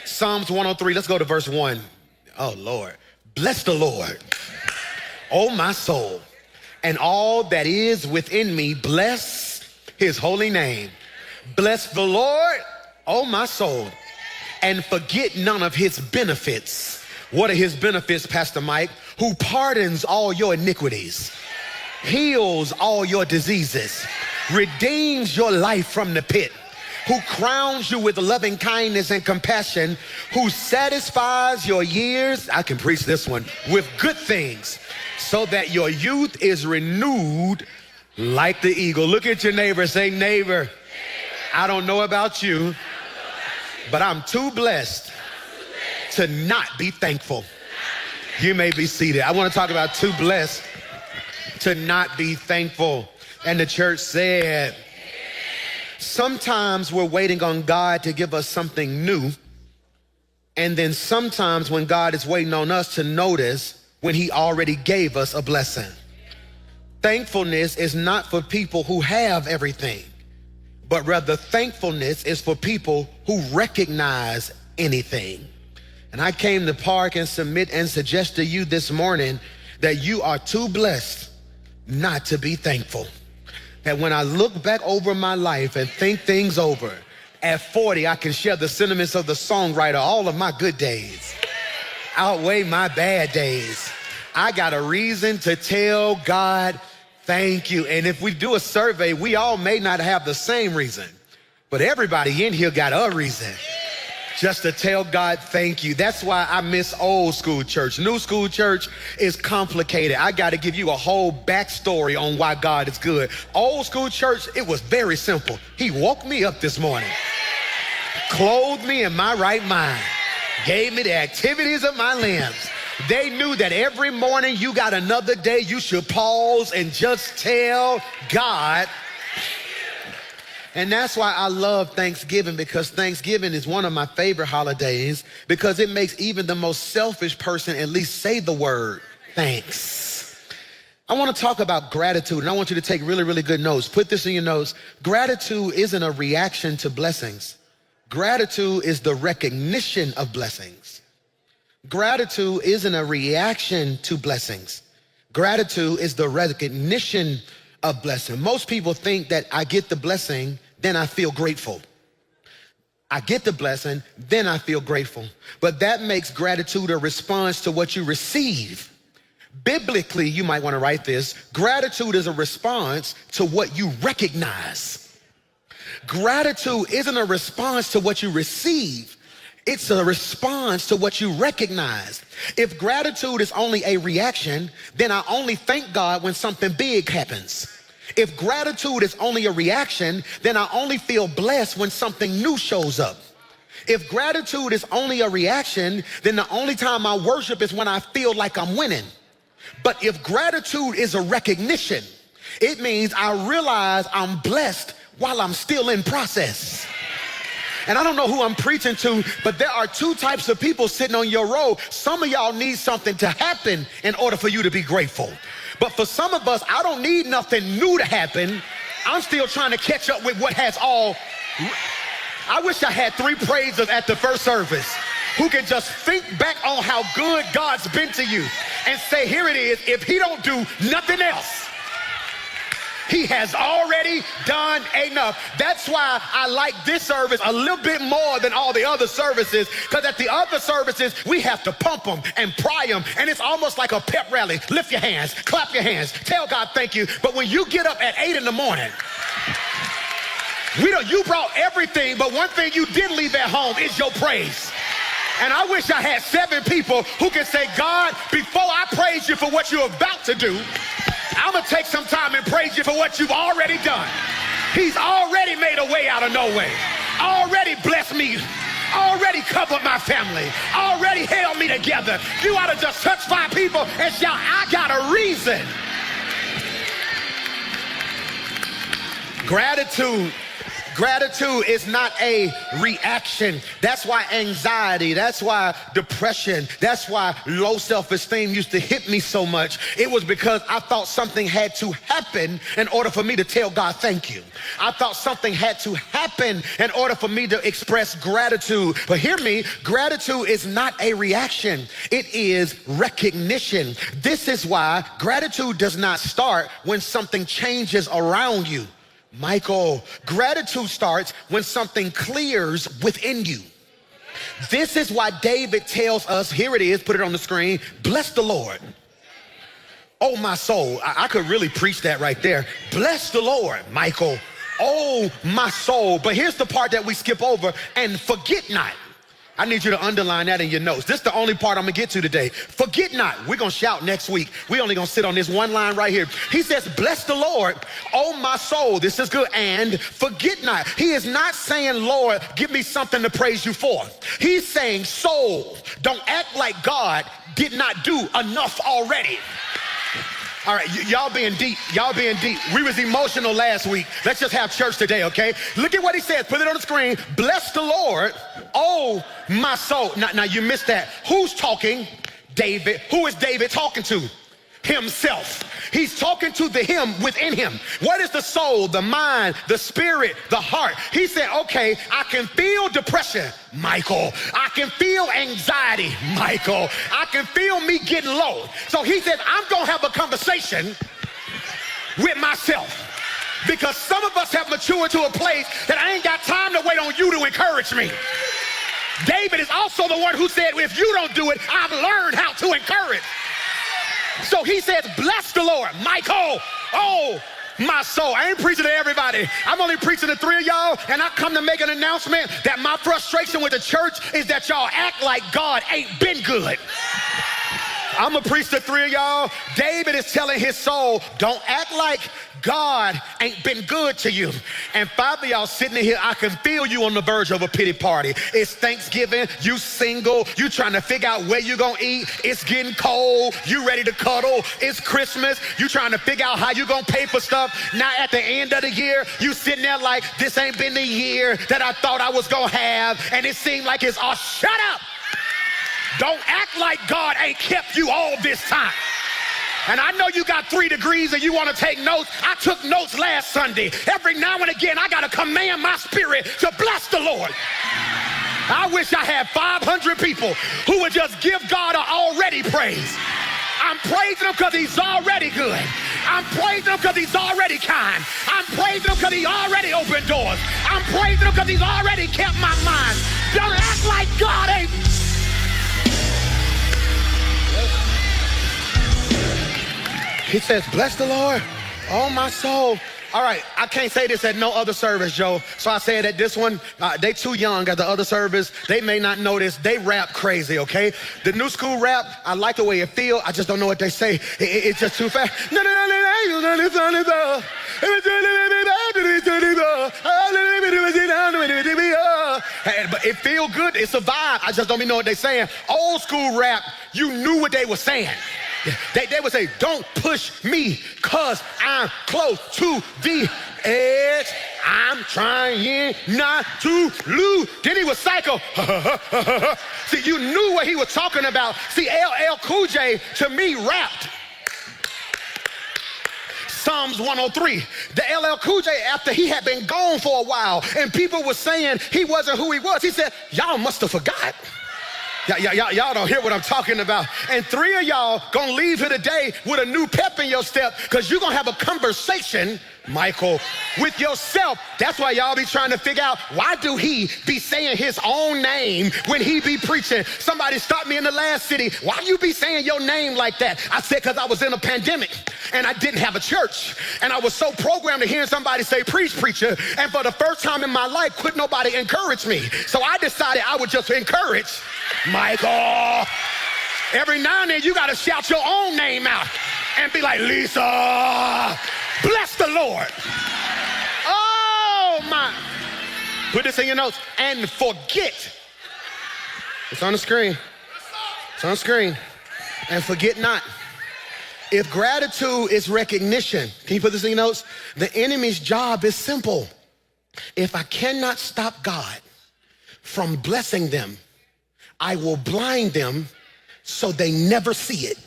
Psalms 103, let's go to verse 1. Oh, Lord. Bless the Lord, oh my soul, and all that is within me, bless his holy name. Bless the Lord, oh my soul, and forget none of his benefits. What are his benefits, Pastor Mike? Who pardons all your iniquities, heals all your diseases, redeems your life from the pit, who crowns you with loving kindness and compassion, who satisfies your years, I can preach this one, with good things, so that your youth is renewed like the eagle. Look at your neighbor, say, neighbor, I don't know about you, but I'm too blessed to not be thankful. You may be seated. I want to talk about too blessed to not be thankful. And the church said, sometimes we're waiting on God to give us something new. And then sometimes when God is waiting on us to notice when he already gave us a blessing. Thankfulness is not for people who have everything, but rather thankfulness is for people who recognize anything. And I came to park and submit and suggest to you this morning that you are too blessed not to be thankful. That when I look back over my life and think things over, at 40, I can share the sentiments of the songwriter, all of my good days outweigh my bad days. I got a reason to tell God, thank you. And if we do a survey, we all may not have the same reason, but everybody in here got a reason just to tell God thank you. That's why I miss old school church. New school church is complicated. I got to give you a whole backstory on why God is good. Old school church, it was very simple. He woke me up this morning, clothed me in my right mind, gave me the activities of my limbs. They knew that every morning you got another day, you should pause and just tell God. And that's why I love Thanksgiving, because Thanksgiving is one of my favorite holidays, because it makes even the most selfish person at least say the word thanks. I want to talk about gratitude, and I want you to take really, really good notes. Put this in your notes. Gratitude isn't a reaction to blessings. Gratitude is the recognition of blessings. Gratitude isn't a reaction to blessings. Gratitude is the recognition of blessing. Most people think that I get the blessing, then I feel grateful. I get the blessing, then I feel grateful. But that makes gratitude a response to what you receive. Biblically, you might want to write this. Gratitude is a response to what you recognize. Gratitude isn't a response to what you receive. It's a response to what you recognize. If gratitude is only a reaction, then I only thank God when something big happens. If gratitude is only a reaction, then I only feel blessed when something new shows up. If gratitude is only a reaction, then the only time I worship is when I feel like I'm winning. But if gratitude is a recognition, it means I realize I'm blessed while I'm still in process. And I don't know who I'm preaching to, but there are two types of people sitting on your row. Some of y'all need something to happen in order for you to be grateful. But for some of us, I don't need nothing new to happen. I'm still trying to catch up with what has all. I wish I had 3 praisers at the first service who can just think back on how good God's been to you and say, here it is. If he don't do nothing else, he has already done enough. That's why I like this service a little bit more than all the other services, because at the other services, we have to pump them and pry them, and it's almost like a pep rally. Lift your hands, clap your hands, tell God thank you. But when you get up at 8 in the morning, you brought everything, but one thing you didn't leave at home is your praise. And I wish I had 7 people who can say, God, before I praise you for what you're about to do, I'm gonna take some time and praise you for what you've already done. He's already made a way out of no way, already blessed me, already covered my family, already held me together. You ought to just touch 5 people and shout, I got a reason. Gratitude is not a reaction. That's why anxiety, that's why depression, that's why low self-esteem used to hit me so much. It was because I thought something had to happen in order for me to tell God thank you. I thought something had to happen in order for me to express gratitude. But hear me, gratitude is not a reaction. It is recognition. This is why gratitude does not start when something changes around you. Michael, gratitude starts when something clears within you. This is why David tells us, here it is, put it on the screen, bless the Lord. Oh, my soul. I could really preach that right there. Bless the Lord, Michael. Oh, my soul. But here's the part that we skip over, and forget not. I need you to underline that in your notes. This is the only part I'm gonna get to today. Forget not. We're gonna shout next week. We only gonna sit on this one line right here. He says, bless the Lord, oh my soul. This is good. And forget not. He is not saying, Lord, give me something to praise you for. He's saying, soul, don't act like God did not do enough already. All right, y'all being deep, y'all being deep. We was emotional last week. Let's just have church today, okay? Look at what he says, put it on the screen. Bless the Lord, oh my soul. Now you missed that. Who's talking? David. Who is David talking to? Himself. He's talking to the him within him. What is the soul, the mind, the spirit, the heart? He said, okay, I can feel depression, Michael. I can feel anxiety, Michael. I can feel me getting low. So he said, I'm gonna have a conversation with myself. Because some of us have matured to a place that I ain't got time to wait on you to encourage me. David is also the one who said, if you don't do it, I've learned how to encourage. So he says, bless the Lord, Michael, oh, my soul. I ain't preaching to everybody. I'm only preaching to 3 of y'all, and I come to make an announcement that my frustration with the church is that y'all act like God ain't been good. I'm gonna preach to 3 of y'all. David is telling his soul, don't act like God ain't been good to you. And 5 of y'all sitting in here, I can feel you on the verge of a pity party. It's Thanksgiving, you single, you trying to figure out where you gonna eat. It's getting cold, you ready to cuddle. It's Christmas, you trying to figure out how you gonna pay for stuff. Now at the end of the year, you sitting there like, this ain't been the year that I thought I was gonna have. And it seemed like it's, oh, shut up. Don't act like God ain't kept you all this time. And I know you got 3 degrees and you want to take notes. I took notes last Sunday. Every now and again, I got to command my spirit to bless the Lord. I wish I had 500 people who would just give God an already praise. I'm praising him because he's already good. I'm praising him because he's already kind. I'm praising him because he already opened doors. I'm praising him because he's already kept my mind. Don't act like God ain't. He says, bless the Lord, oh my soul. All right, I can't say this at no other service, Joe. So I say it at this one. They too young at the other service. They may not know this. They rap crazy, okay? The new school rap, I like the way it feel. I just don't know what they say. It's just too fast. But it feel good. It's a vibe. I just don't even know what they're saying. Old school rap, you knew what they were saying. They would say, don't push me because I'm close to the edge. I'm trying not to lose. Then he was psycho. See, you knew what he was talking about. See, LL Cool J, to me, rapped Psalms 103. The LL Cool J, after he had been gone for a while and people were saying he wasn't who he was, he said, y'all must have forgot. Y'all don't hear what I'm talking about. And 3 of y'all gonna leave here today with a new pep in your step because you're gonna have a conversation, Michael, with yourself. That's why y'all be trying to figure out, why do he be saying his own name when he be preaching? Somebody stopped me in the last city. Why you be saying your name like that? I said, because I was in a pandemic and I didn't have a church. And I was so programmed to hearing somebody say, preach, preacher. And for the first time in my life, couldn't nobody encourage me. So I decided I would just encourage Michael. Every now and then you gotta shout your own name out and be like, Lisa, bless the Lord. Oh my. Put this in your notes. And forget. It's on the screen. It's on the screen. And forget not. If gratitude is recognition, can you put this in your notes? The enemy's job is simple. If I cannot stop God from blessing them, I will blind them so they never see it.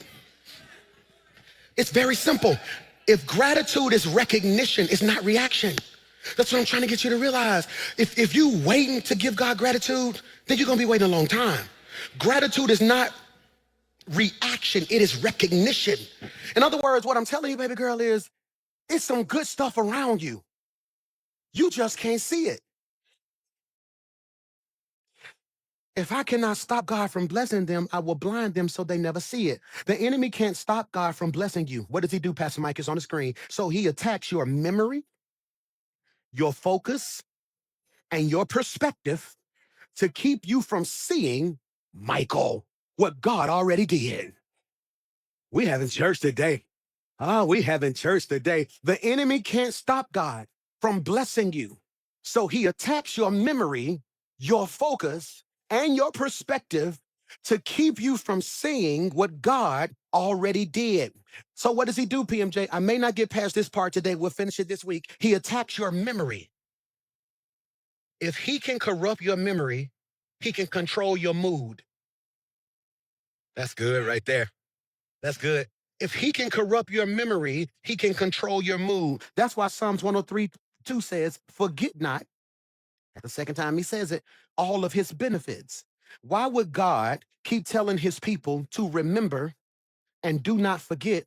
It's very simple. If gratitude is recognition, it's not reaction. That's what I'm trying to get you to realize. If you waiting to give God gratitude, then you're gonna be waiting a long time. Gratitude is not reaction, it is recognition. In other words, what I'm telling you, baby girl, is it's some good stuff around you. You just can't see it. If I cannot stop God from blessing them, I will blind them so they never see it. The enemy can't stop God from blessing you. What does he do, Pastor Mike? It's on the screen. So he attacks your memory, your focus, and your perspective to keep you from seeing, Michael, what God already did. We having church today. We having church today. The enemy can't stop God from blessing you. So he attacks your memory, your focus, and your perspective to keep you from seeing what God already did. So what does he do, PMJ? I may not get past this part today. We'll finish it this week. He attacks your memory. If he can corrupt your memory, he can control your mood. That's good right there. That's good. If he can corrupt your memory, he can control your mood. That's why Psalms 103:2 says, forget not, the second time he says it, all of his benefits. Why would God keep telling his people to remember and do not forget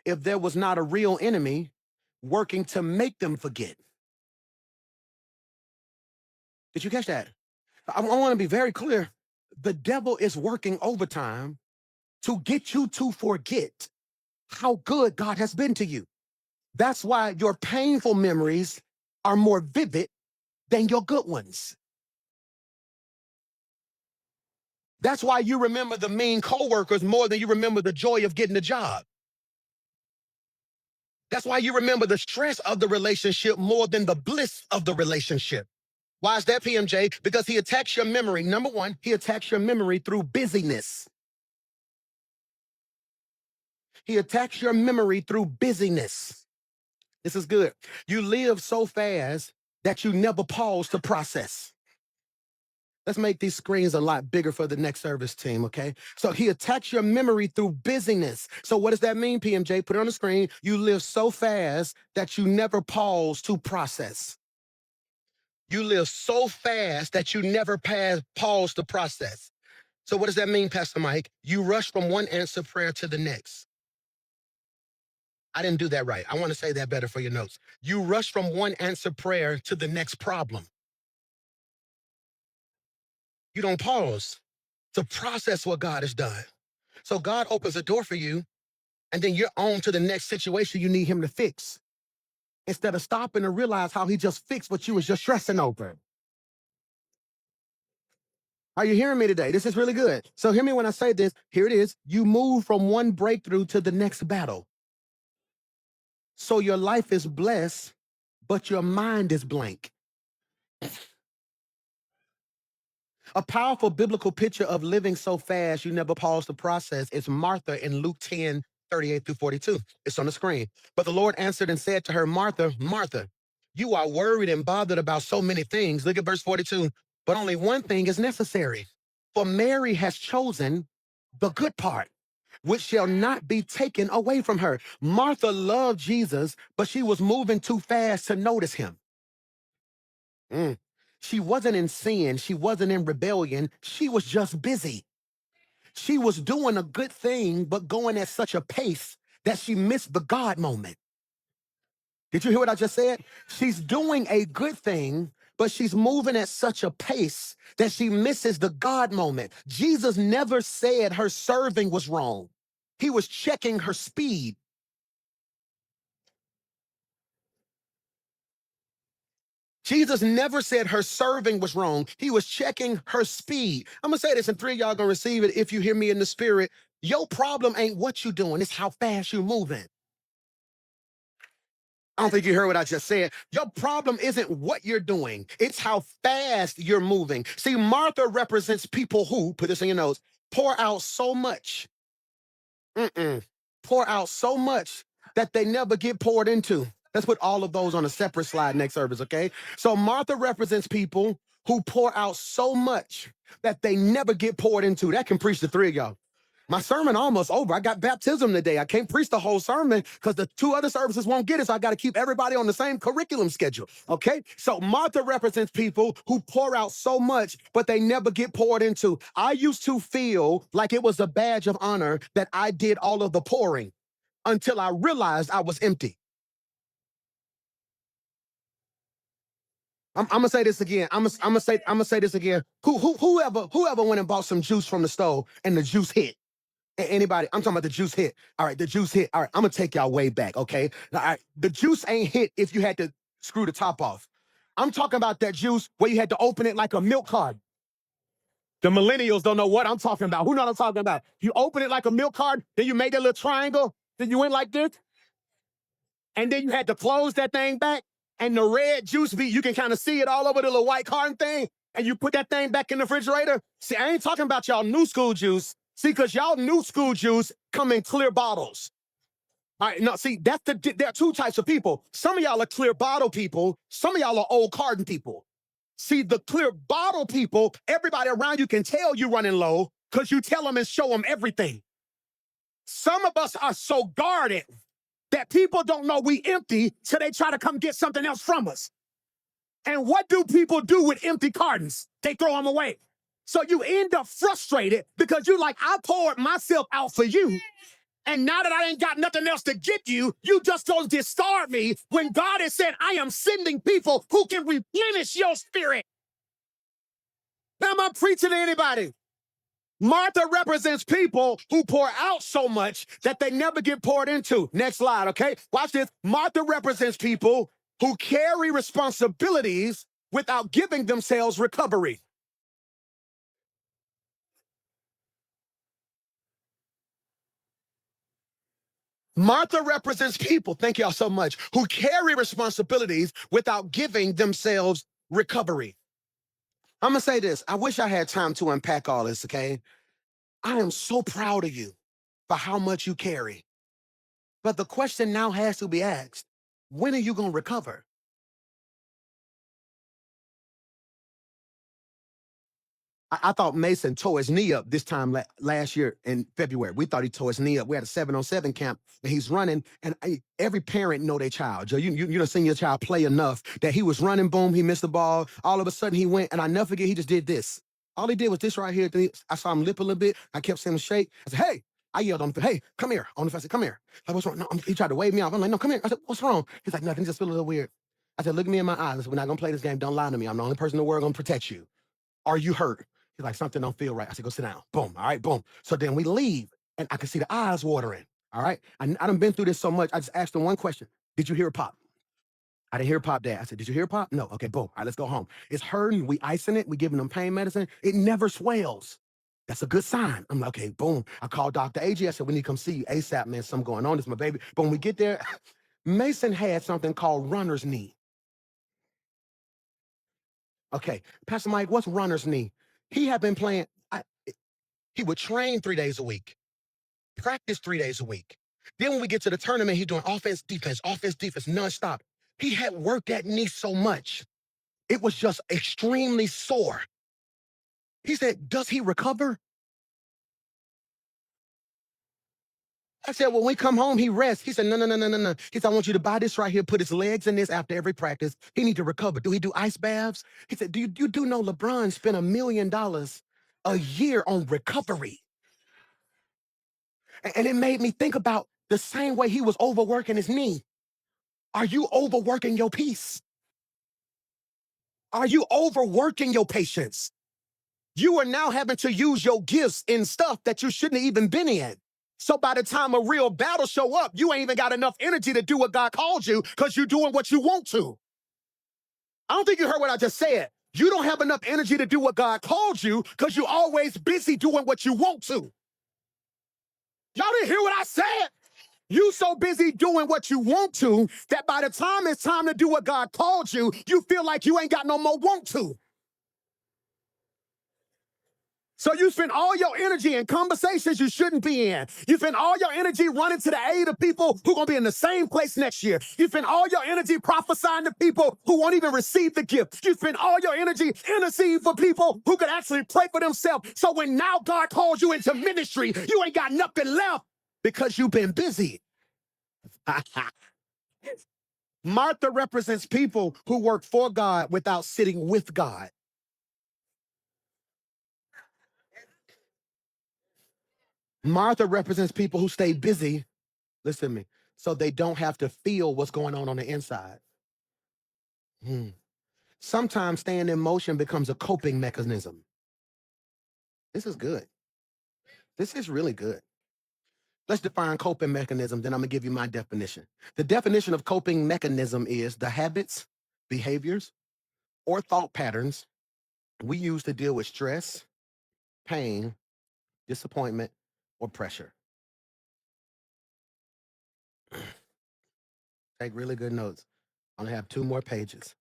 if there was not a real enemy working to make them forget? Did you catch that? I want to be very clear. The devil is working overtime to get you to forget how good God has been to you. That's why your painful memories are more vivid than your good ones. That's why you remember the mean coworkers more than you remember the joy of getting the job. That's why you remember the stress of the relationship more than the bliss of the relationship. Why is that, PMJ? Because he attacks your memory. Number one, he attacks your memory through busyness. He attacks your memory through busyness. This is good. You live so fast that you never pause to process. Let's make these screens a lot bigger for the next service team, okay? So he attacks your memory through busyness. So what does that mean, PMJ? Put it on the screen. You live so fast that you never pause to process. You live so fast that you never pause to process. So what does that mean, Pastor Mike? You rush from one answer prayer to the next. I didn't do that right. I want to say that better for your notes. You rush from one answer prayer to the next problem. You don't pause to process what God has done. So God opens a door for you, and then you're on to the next situation you need him to fix. Instead of stopping to realize how he just fixed what you was just stressing over. Are you hearing me today? This is really good. So hear me when I say this. Here it is. You move from one breakthrough to the next battle. So your life is blessed, but your mind is blank. A powerful biblical picture of living so fast you never pause to process is Martha in Luke 10:38-42. It's on the screen. But the Lord answered and said to her, Martha, Martha, you are worried and bothered about so many things. Look at verse 42. But only one thing is necessary. For Mary has chosen the good part, which shall not be taken away from her. Martha loved Jesus, but she was moving too fast to notice him. She wasn't in sin. She wasn't in rebellion. She was just busy. She was doing a good thing, but going at such a pace that she missed the God moment. Did you hear what I just said? She's doing a good thing, but she's moving at such a pace that she misses the God moment. Jesus never said her serving was wrong. He was checking her speed. Jesus never said her serving was wrong. He was checking her speed. I'm going to say this, and three of y'all going to receive it if you hear me in the spirit. Your problem ain't what you doing. It's how fast you moving. I don't think you heard what I just said. Your problem isn't what you're doing. It's how fast you're moving. See, Martha represents people who, put this in your notes, pour out so much. Pour out so much that they never get poured into. Let's put all of those on a separate slide next service, okay? So Martha represents people who pour out so much that they never get poured into. That can preach the three of y'all. My sermon almost over. I got baptism today. I can't preach the whole sermon because the two other services won't get it. So I got to keep everybody on the same curriculum schedule. Okay. So Martha represents people who pour out so much, but they never get poured into. I used to feel like it was a badge of honor that I did all of the pouring until I realized I was empty. I'm gonna say this again. I'm gonna say this again. Whoever went and bought some juice from the stove and the juice hit. Anybody? I'm talking about the juice hit. All right, the juice hit. All right, I'm gonna take y'all way back. Okay. All right, the juice ain't hit if you had to screw the top off. I'm talking about that juice where you had to open it like a milk card. The millennials don't know what I'm talking about. Who know what I'm talking about? You open it like a milk card, then you made that little triangle, then you went like this, and then you had to close that thing back, and the red juice you can kind of see it all over the little white carton thing, and you put that thing back in the refrigerator. See, I ain't talking about y'all new school juice. See, because y'all new school juice come in clear bottles. All right, no, see, there are two types of people. Some of y'all are clear bottle people. Some of y'all are old carton people. See, the clear bottle people, everybody around you can tell you running low because you tell them and show them everything. Some of us are so guarded that people don't know we empty, so they try to come get something else from us. And what do people do with empty cartons? They throw them away. So you end up frustrated because you're like, I poured myself out for you. And now that I ain't got nothing else to get you, you just don't discard me when God has said, I am sending people who can replenish your spirit. Now, am I preaching to anybody? Martha represents people who pour out so much that they never get poured into. Next slide, okay? Watch this. Martha represents people who carry responsibilities without giving themselves recovery. Martha represents people, thank y'all so much, who carry responsibilities without giving themselves recovery. I'm gonna say this. I wish I had time to unpack all this, okay? I am so proud of you for how much you carry. But the question now has to be asked, when are you gonna recover? I thought Mason tore his knee up this time last year in February. We thought he tore his knee up. We had a 7-on-7 camp, and he's running. And every parent know their child. Joe, you done seen your child play enough that he was running, boom, he missed the ball. All of a sudden he went, and I never forget, he just did this. All he did was this right here. I saw him lip a little bit. I kept seeing him shake. I said, hey. I yelled on him, hey, come here. On the face, I said, come here. Like, what's wrong? No, he tried to wave me off. I'm like, no, come here. I said, what's wrong? He's like, nothing, just feel a little weird. I said, look at me in my eyes. I said, we're not gonna play this game. Don't lie to me. I'm the only person in the world gonna protect you. Are you hurt? He's like, something don't feel right. I said, go sit down. Boom. All right, boom. So then we leave, and I can see the eyes watering. All right. I done been through this so much. I just asked him one question. Did you hear it pop? I didn't hear it pop, Dad. I said, did you hear it pop? No. Okay, boom. All right, let's go home. It's hurting. We icing it. We giving them pain medicine. It never swells. That's a good sign. I'm like, okay, boom. I called Dr. AG. I said, we need to come see you ASAP, man. Something going on. This is my baby. But when we get there, Mason had something called runner's knee. Okay, Pastor Mike, what's runner's knee? He had been playing. He would train 3 days a week, practice 3 days a week. Then when we get to the tournament, he's doing offense, defense, nonstop. He had worked that knee so much, it was just extremely sore. He said, does he recover? I said, well, when we come home, he rests. He said, no, no, no, no, no, no. He said, I want you to buy this right here, put his legs in this after every practice. He need to recover. Do he do ice baths? He said, you do know LeBron spent $1 million a year on recovery? And it made me think about the same way he was overworking his knee. Are you overworking your peace? Are you overworking your patience? You are now having to use your gifts in stuff that you shouldn't have even been in. So by the time a real battle show up, you ain't even got enough energy to do what God called you because you're doing what you want to. I don't think you heard what I just said. You don't have enough energy to do what God called you because you're always busy doing what you want to. Y'all didn't hear what I said? You so busy doing what you want to that by the time it's time to do what God called you, you feel like you ain't got no more want to. So you spend all your energy in conversations you shouldn't be in. You spend all your energy running to the aid of people who are going to be in the same place next year. You spend all your energy prophesying to people who won't even receive the gift. You spend all your energy interceding for people who could actually pray for themselves. So when now God calls you into ministry, you ain't got nothing left because you've been busy. Martha represents people who work for God without sitting with God. Martha represents people who stay busy, listen to me, so they don't have to feel what's going on the inside. Hmm. Sometimes staying in motion becomes a coping mechanism. This is good. This is really good. Let's define coping mechanism, then I'm gonna give you my definition. The definition of coping mechanism is the habits, behaviors, or thought patterns we use to deal with stress, pain, disappointment, or pressure. Take really good notes. I'm gonna have 2 more pages.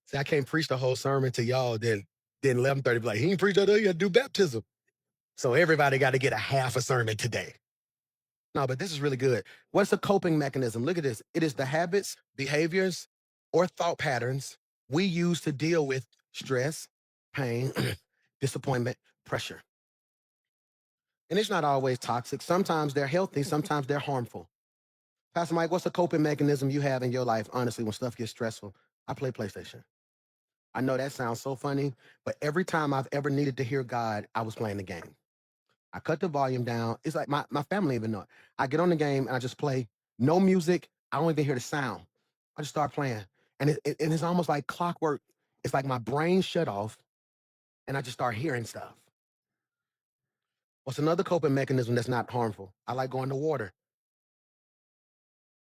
See, I can't preach the whole sermon to y'all, then 11:30 be like, he ain't preach that, you gotta do baptism. So everybody got to get a half a sermon today. No, but this is really good. What's a coping mechanism? Look at this. It is the habits, behaviors, or thought patterns we use to deal with stress, pain, disappointment, pressure. And it's not always toxic. Sometimes they're healthy, sometimes they're harmful. Pastor Mike, what's a coping mechanism you have in your life, honestly, when stuff gets stressful? I play PlayStation. I know that sounds so funny, but every time I've ever needed to hear God, I was playing the game. I cut the volume down. It's like my family even know it. I get on the game and I just play. No music. I don't even hear the sound. I just start playing. And and it's almost like clockwork. It's like my brain shut off and I just start hearing stuff. What's another coping mechanism that's not harmful? I like going to water.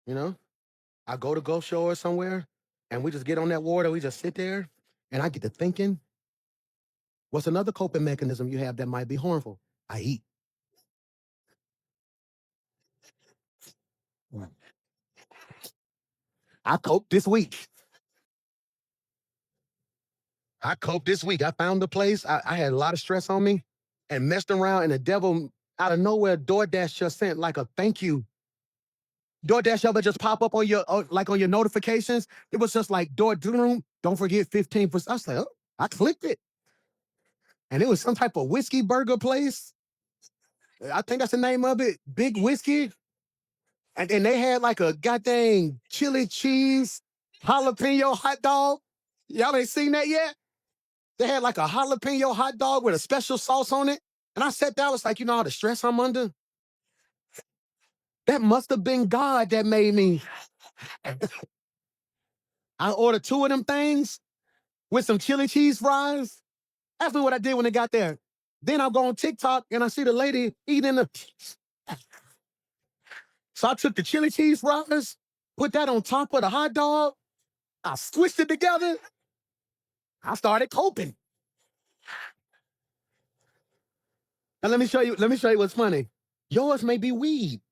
You know, I go to Gulf Shore somewhere and we just get on that water. We just sit there and I get to thinking. What's another coping mechanism you have that might be harmful? I eat. I cope this week. I coped this week. I found the place. I had a lot of stress on me and messed around, and the devil out of nowhere, DoorDash just sent like a thank you. DoorDash ever just pop up on your like on your notifications? It was just like don't forget 15%. I was like, oh, I clicked it. And it was some type of whiskey burger place. I think that's the name of it. Big Whiskey. And they had like a goddamn chili cheese jalapeno hot dog. Y'all ain't seen that yet? They had like a jalapeno hot dog with a special sauce on it. And I sat down, I was like, you know all the stress I'm under? That must have been God that made me. I ordered 2 of them things with some chili cheese fries. That's what I did when it got there. Then I go on TikTok and I see the lady eating the. So I took the chili cheese fries, put that on top of the hot dog. I squished it together. I started coping. And let me show you what's funny. Yours may be weed.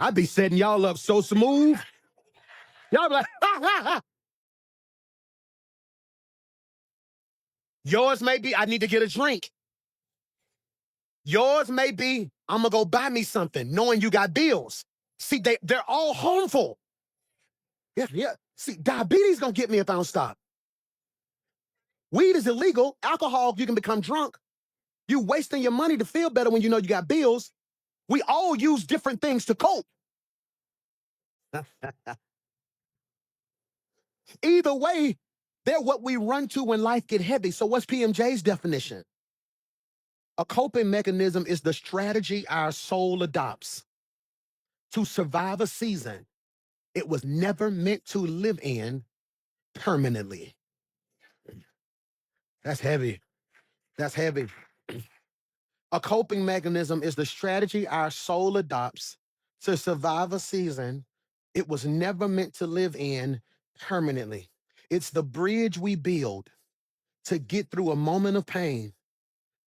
I'd be setting y'all up so smooth. Y'all be like, ha, ha, ha. Yours may be, I need to get a drink. Yours may be, I'm gonna go buy me something, knowing you got bills. See, they're all harmful. Yeah, yeah. See, diabetes gonna get me if I don't stop. Weed is illegal. Alcohol, you can become drunk. You wasting your money to feel better when you know you got bills. We all use different things to cope. Either way, they're what we run to when life get heavy. So what's PMJ's definition? A coping mechanism is the strategy our soul adopts to survive a season it was never meant to live in permanently. That's heavy. That's heavy. A coping mechanism is the strategy our soul adopts to survive a season it was never meant to live in permanently. It's the bridge we build to get through a moment of pain,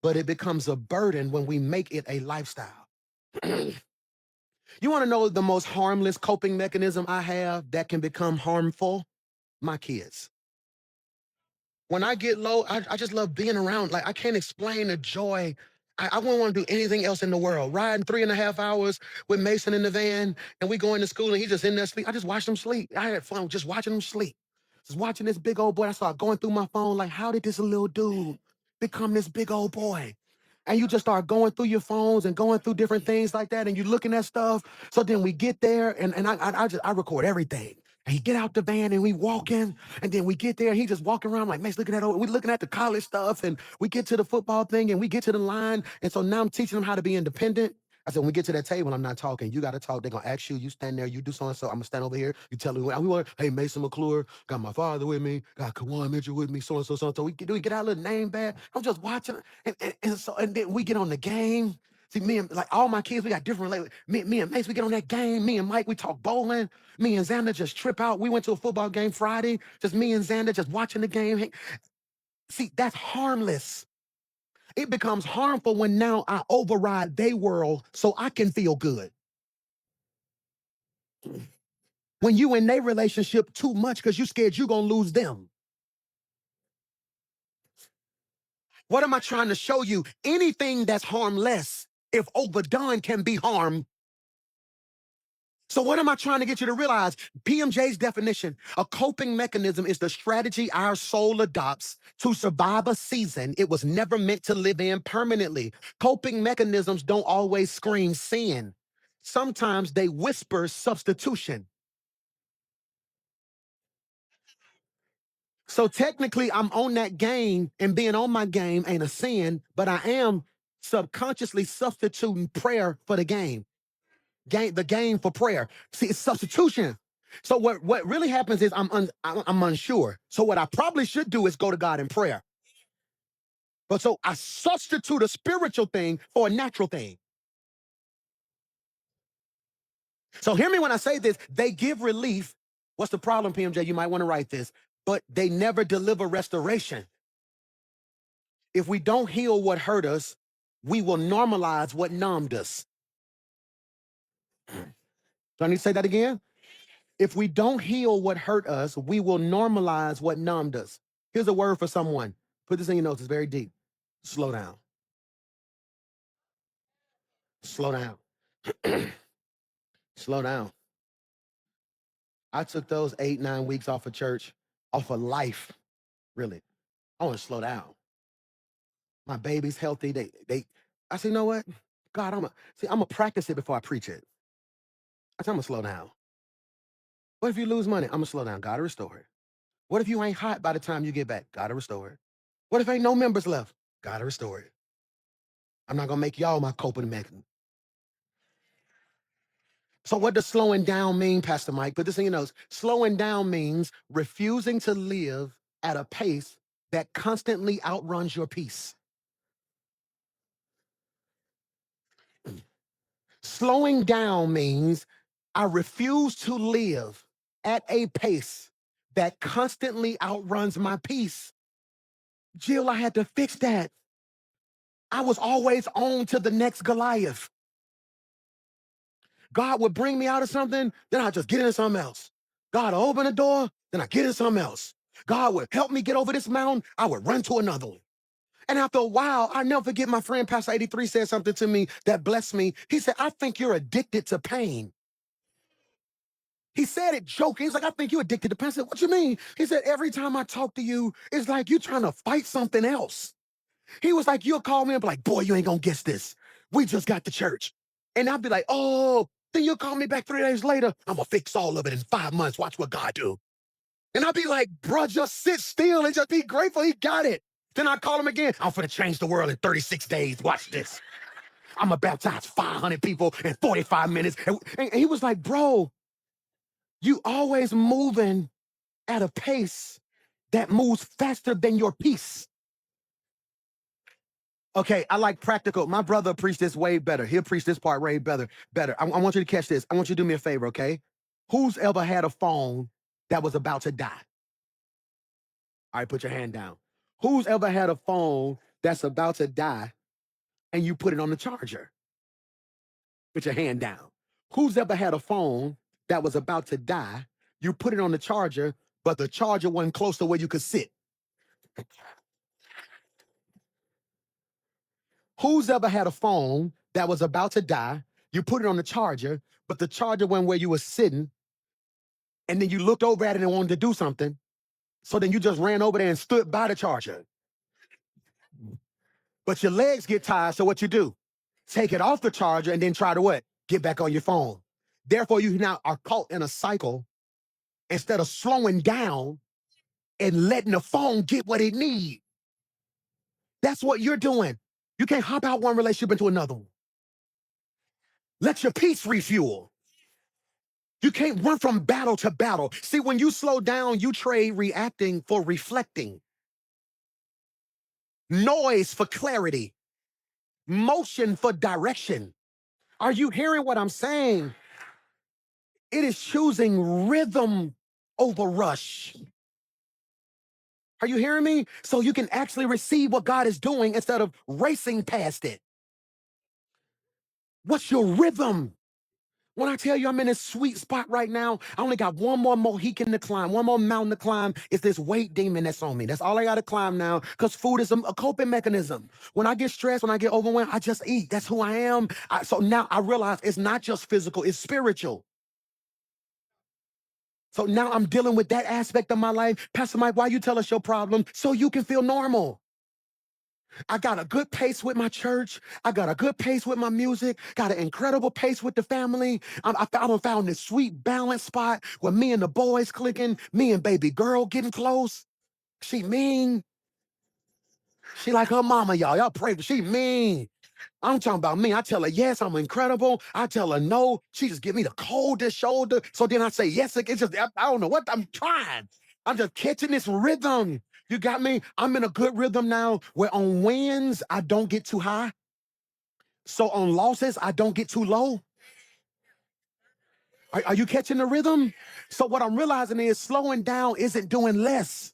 but it becomes a burden when we make it a lifestyle. You want to know the most harmless coping mechanism I have that can become harmful? My kids. When I get low, I just love being around. Like, I can't explain the joy. I wouldn't want to do anything else in the world. Riding 3.5 hours with Mason in the van, and we going to school, and he just in there sleep. I just watched him sleep. I had fun just watching him sleep. Just watching this big old boy. I started going through my phone, like, how did this little dude become this big old boy? And you just start going through your phones and going through different things like that, and you looking at stuff. So then we get there, and I record everything. And he get out the van and we walk in, and then we get there, and he just walking around like, man, looking at we looking at the college stuff, and we get to the football thing, and we get to the line. And so now I'm teaching him how to be independent. I said, when we get to that table, I'm not talking. You got to talk. They're going to ask you. You stand there. You do so and so. I'm going to stand over here. You tell me, we want, hey, Mason McClure, got my father with me, got Kawan Mitchell with me, so and so, so and so. We get our little name back. I'm just watching. And then we get on the game. See, me and like all my kids, we got different. Me and Mace, we get on that game. Me and Mike, we talk bowling. Me and Xander just trip out. We went to a football game Friday. Just me and Xander just watching the game. See, that's harmless. It becomes harmful when now I override their world so I can feel good. When you in their relationship too much because you scared you're going to lose them. What am I trying to show you? Anything that's harmless, if overdone, can be harm. So what am I trying to get you to realize? PMJ's definition, a coping mechanism is the strategy our soul adopts to survive a season it was never meant to live in permanently. Coping mechanisms don't always scream sin. Sometimes they whisper substitution. So technically, I'm on that game, and being on my game ain't a sin, but I am subconsciously substituting prayer for the game. The game for prayer. See, it's substitution. So what really happens is I'm unsure. So what I probably should do is go to God in prayer. But so I substitute a spiritual thing for a natural thing. So hear me when I say this. They give relief. What's the problem, PMJ? You might want to write this. But they never deliver restoration. If we don't heal what hurt us, we will normalize what numbed us. Do I need to say that again? If we don't heal what hurt us, we will normalize what numbed us. Here's a word for someone. Put this in your notes. It's very deep. Slow down. Slow down. Slow down. I took those 8-9 weeks off of church, off of life, really. I want to slow down. My baby's healthy. I said, you know what? God, I'm gonna practice it before I preach it. I said, I'm gonna slow down. What if you lose money? I'm gonna slow down. Gotta restore it. What if you ain't hot by the time you get back? Gotta restore it. What if ain't no members left? Gotta restore it. I'm not gonna make y'all my coping mechanism. So what does slowing down mean, Pastor Mike? Put this in your notes. Slowing down means refusing to live at a pace that constantly outruns your peace. Slowing down means I refuse to live at a pace that constantly outruns my peace. Jill, I had to fix that. I was always on to the next Goliath. God would bring me out of something, then I just get into something else. God would open a door, then I get into something else. God would help me get over this mountain, I would run to another one. And after a while, I never forget my friend Pastor 83 said something to me that blessed me. He said, I think you're addicted to pain. He said it joking. He's like, I think you're addicted to pain. I said, what you mean? He said, every time I talk to you, it's like you trying to fight something else. He was like, you'll call me and be like, boy, you ain't gonna guess this. We just got to church. And I'll be like, oh, then you'll call me back 3 days later. I'm gonna fix all of it in 5 months. Watch what God do. And I'll be like, bro, just sit still and just be grateful he got it. Then I call him again. I'm gonna change the world in 36 days. Watch this. I'm gonna baptize 500 people in 45 minutes. And he was like, bro, you always moving at a pace that moves faster than your peace. Okay, I like practical. My brother preached this way better. He'll preach this part way better. I want you to catch this. I want you to do me a favor, okay? Who's ever had a phone that was about to die? All right, put your hand down. Who's ever had a phone that's about to die and you put it on the charger? Put your hand down. Who's ever had a phone that was about to die? You put it on the charger, but the charger wasn't close to where you could sit. Who's ever had a phone that was about to die? You put it on the charger, but the charger wasn't where you were sitting, and then you looked over at it and wanted to do something. So then you just ran over there and stood by the charger. But your legs get tired, so what you do? Take it off the charger and then try to what? Get back on your phone. Therefore, you now are caught in a cycle instead of slowing down and letting the phone get what it needs. That's what you're doing. You can't hop out one relationship into another one. Let your peace refuel. You can't run from battle to battle. See, when you slow down, you trade reacting for reflecting, noise for clarity, motion for direction. Are you hearing what I'm saying? It is choosing rhythm over rush. Are you hearing me? So you can actually receive what God is doing instead of racing past it. What's your rhythm? When I tell you I'm in this sweet spot right now, I only got one more Mohican to climb, one more mountain to climb. It's this weight demon that's on me. That's all I got to climb now because food is a coping mechanism. When I get stressed, when I get overwhelmed, I just eat. That's who I am. So now I realize it's not just physical, it's spiritual. So now I'm dealing with that aspect of my life. Pastor Mike, why you tell us your problem? So you can feel normal. I got a good pace with my church. I got a good pace with my music. Got an incredible pace with the family. I found this sweet balance spot where me and the boys clicking, me and baby girl getting close. She mean. She like her mama, y'all. Y'all pray for she mean. I'm talking about me. I tell her yes, I'm incredible. I tell her no. She just give me the coldest shoulder. So then I say yes. It's just I don't know what I'm trying. I'm just catching this rhythm. You got me? I'm in a good rhythm now where on wins, I don't get too high. So on losses, I don't get too low. Are you catching the rhythm? So what I'm realizing is slowing down isn't doing less.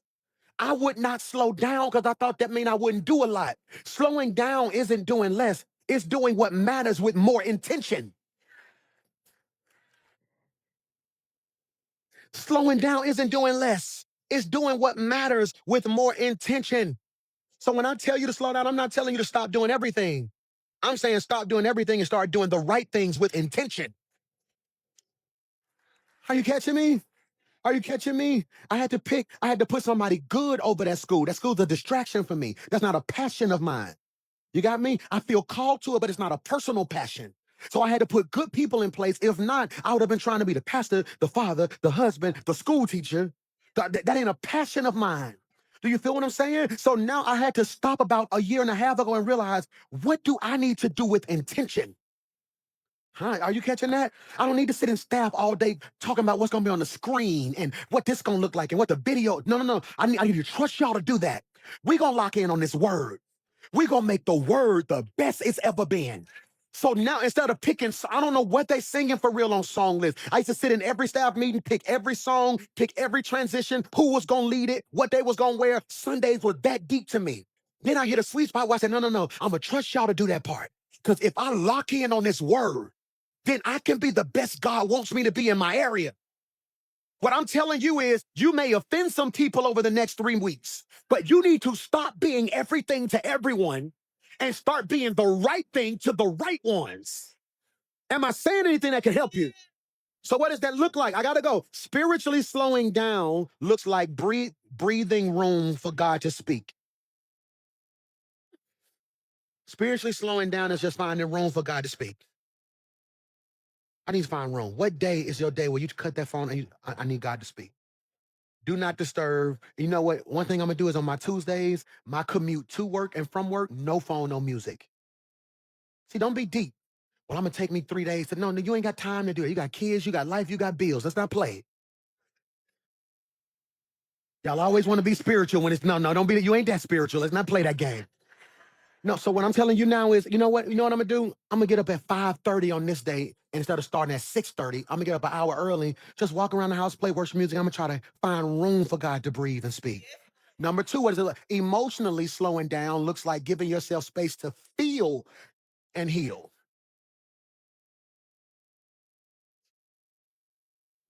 I would not slow down because I thought that meant I wouldn't do a lot. Slowing down isn't doing less. It's doing what matters with more intention. Slowing down isn't doing less. It's doing what matters with more intention. So when I tell you to slow down, I'm not telling you to stop doing everything. I'm saying stop doing everything and start doing the right things with intention. Are you catching me? Are you catching me? I had to put somebody good over that school. That school's a distraction for me. That's not a passion of mine. You got me? I feel called to it, but it's not a personal passion. So I had to put good people in place. If not, I would have been trying to be the pastor, the father, the husband, the school teacher. That ain't a passion of mine. Do you feel what I'm saying? So now I had to stop about a year and a half ago and realize, what do I need to do with intention? Huh? Are you catching that? I don't need to sit in staff all day talking about what's gonna be on the screen and what this gonna look like and what the video. No, no, no. I need to trust y'all to do that. We're gonna lock in on this word. We're gonna make the word the best it's ever been. So now instead of picking, I don't know what they singing for real on song list. I used to sit in every staff meeting, pick every song, pick every transition, who was gonna lead it, what they was gonna wear. Sundays were that deep to me. Then I hit a sweet spot where I said, no, no, no, I'm gonna trust y'all to do that part. Because if I lock in on this word, then I can be the best God wants me to be in my area. What I'm telling you is you may offend some people over the next 3 weeks, but you need to stop being everything to everyone and start being the right thing to the right ones. Am I saying anything that can help you? So what does that look like? I got to go. Spiritually slowing down looks like breathing room for God to speak. Spiritually slowing down is just finding room for God to speak. I need to find room. What day is your day where you cut that phone and I need God to speak? Do not disturb. You know what? One thing I'm gonna do is on my Tuesdays, my commute to work and from work, no phone, no music. See, don't be deep. Well, I'm gonna take me 3 days to no, no, you ain't got time to do it. You got kids, you got life, you got bills. Let's not play. Y'all always want to be spiritual when it's no, no, don't be you ain't that spiritual. Let's not play that game. No, so what I'm telling you now is, you know what? You know what I'm gonna do? I'm gonna get up at 5:30 on this day and instead of starting at 6:30. I'm gonna get up an hour early, just walk around the house, play worship music. I'm gonna try to find room for God to breathe and speak. Number two, what is it like? Emotionally slowing down looks like giving yourself space to feel and heal.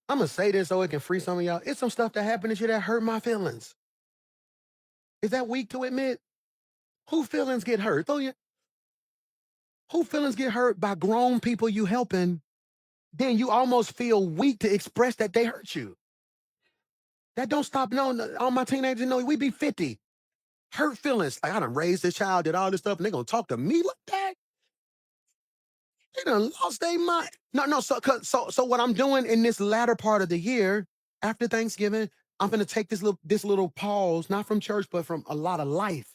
I'm gonna say this so it can free some of y'all. It's some stuff that happened this year that hurt my feelings. Is that weak to admit? Who feelings get hurt? Who feelings get hurt by grown people you helping? Then you almost feel weak to express that they hurt you. That don't stop. No, all my teenagers know we be 50. Hurt feelings. Like I done raised this child, did all this stuff, and they gonna talk to me like that? They done lost their mind. No. So what I'm doing in this latter part of the year, after Thanksgiving, I'm gonna take this little pause, not from church, but from a lot of life.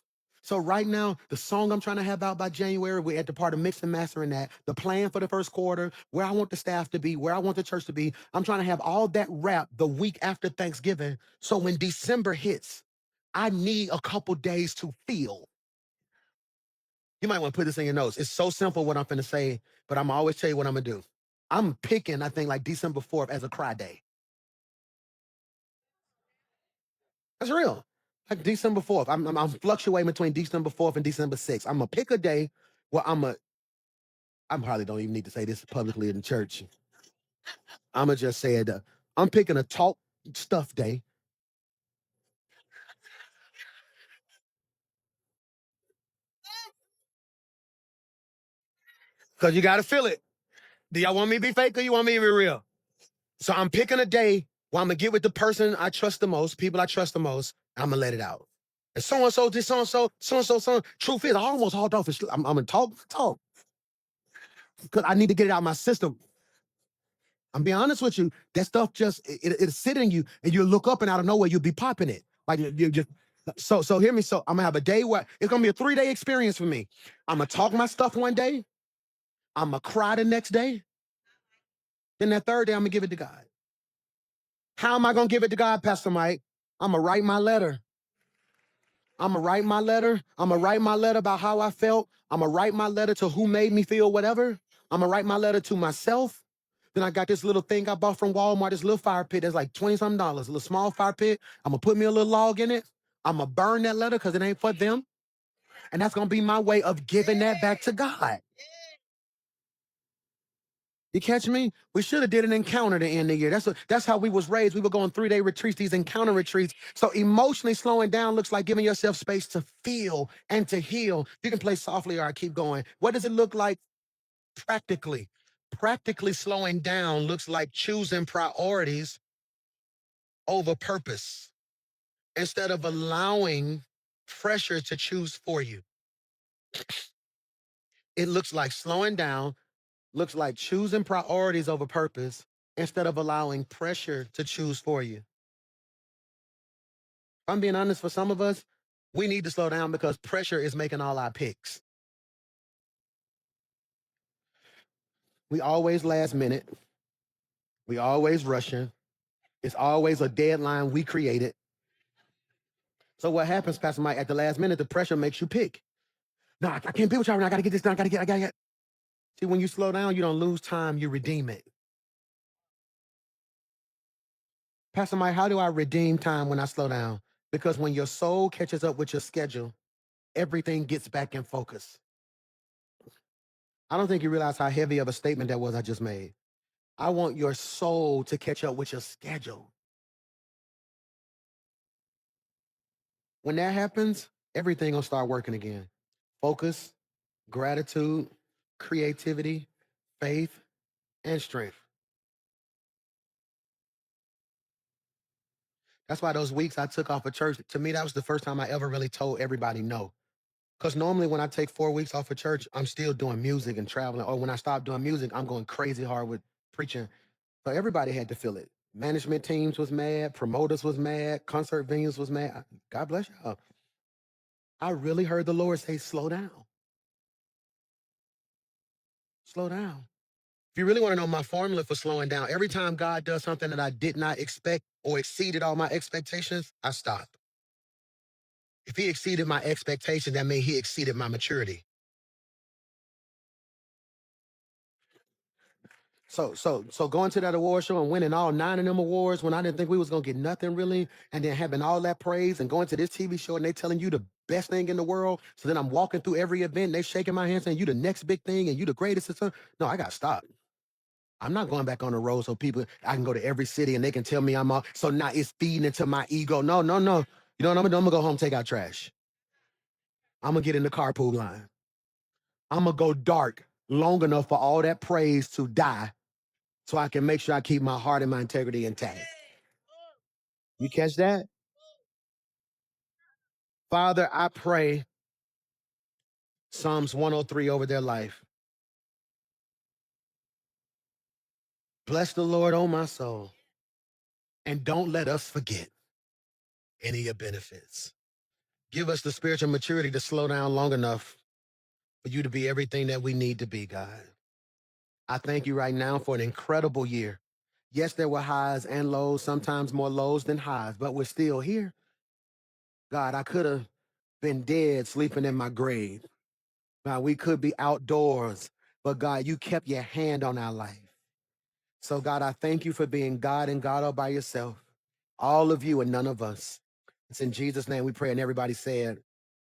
So right now, the song I'm trying to have out by January, we're at the part of mix and mastering that. The plan for the first quarter, where I want the staff to be, where I want the church to be. I'm trying to have all that wrapped the week after Thanksgiving. So when December hits, I need a couple days to feel. You might want to put this in your notes. It's so simple what I'm finna say, but I'm always tell you what I'm gonna do. I'm picking, I think, like December 4th as a cry day. That's real. Like December 4th. I'm fluctuating between December 4th and December 6th. I'm gonna pick a day where I probably don't even need to say this publicly in church. I'm gonna just say it. I'm picking a talk stuff day. Because you gotta feel it. Do y'all want me to be fake or you want me to be real? So I'm picking a day where I'm gonna get with the person I trust the most, people I trust the most. I'm gonna let it out. And so and so, this so and so, so and so, so. Truth is, I almost hauled off. I'm gonna talk, because I need to get it out of my system. I'm being honest with you. That stuff just it'll sit in you, and you look up, and out of nowhere you'll be popping it. Like you just so hear me. So I'm gonna have a day where it's gonna be a 3-day experience for me. I'm gonna talk my stuff one day. I'm gonna cry the next day. Then that third day, I'm gonna give it to God. How am I gonna give it to God, Pastor Mike? I'm gonna write my letter. I'm gonna write my letter. I'm gonna write my letter about how I felt. I'm gonna write my letter to who made me feel whatever. I'm gonna write my letter to myself. Then I got this little thing I bought from Walmart, this little fire pit that's like 20 something dollars, a little small fire pit. I'm gonna put me a little log in it. I'm gonna burn that letter because it ain't for them. And that's gonna be my way of giving that back to God. You catch me? We should have did an encounter to end the year. That's how we was raised. We were going 3-day retreats, these encounter retreats. So emotionally slowing down looks like giving yourself space to feel and to heal. You can play softly or I keep going. What does it look like practically? Practically slowing down looks like choosing priorities over purpose instead of allowing pressure to choose for you. It looks like slowing down, looks like choosing priorities over purpose instead of allowing pressure to choose for you. I'm being honest, for some of us, we need to slow down because pressure is making all our picks. We always last minute. We always rushing. It's always a deadline we created. So what happens, Pastor Mike, at the last minute, the pressure makes you pick. No, I can't be with y'all right now. I gotta get this done. I gotta get. See, when you slow down, you don't lose time, you redeem it. Pastor Mike, how do I redeem time when I slow down? Because when your soul catches up with your schedule, everything gets back in focus. I don't think you realize how heavy of a statement that was I just made. I want your soul to catch up with your schedule. When that happens, everything will start working again. Focus, gratitude, creativity, faith, and strength. That's why those weeks I took off of church, to me, that was the first time I ever really told everybody no. Because normally when I take 4 weeks off of church, I'm still doing music and traveling. Or when I stop doing music, I'm going crazy hard with preaching. So everybody had to feel it. Management teams was mad, promoters was mad, concert venues was mad. God bless y'all. I really heard the Lord say, slow down. Slow down. If you really want to know my formula for slowing down, every time God does something that I did not expect or exceeded all my expectations, I stop. If he exceeded my expectation, that means he exceeded my maturity. So going to that award show and winning all 9 of them awards when I didn't think we was gonna get nothing really, and then having all that praise and going to this TV show and they telling you the best thing in the world. So then I'm walking through every event, and they shaking my hand saying you the next big thing and you the greatest. No, I got stopped. I'm not going back on the road so people, I can go to every city and they can tell me I'm all, so now it's feeding into my ego. No, no, no. You know what I'm gonna do? I'm gonna go home, take out trash. I'm gonna get in the carpool line. I'm gonna go dark long enough for all that praise to die so I can make sure I keep my heart and my integrity intact. You catch that? Father, I pray Psalms 103 over their life. Bless the Lord, oh my soul, and don't let us forget any of your benefits. Give us the spiritual maturity to slow down long enough for you to be everything that we need to be, God. I thank you right now for an incredible year. Yes, there were highs and lows, sometimes more lows than highs, but we're still here. God, I could have been dead sleeping in my grave. God, we could be outdoors, but God, you kept your hand on our life. So, God, I thank you for being God and God all by yourself. All of you and none of us. It's in Jesus' name we pray, and everybody said,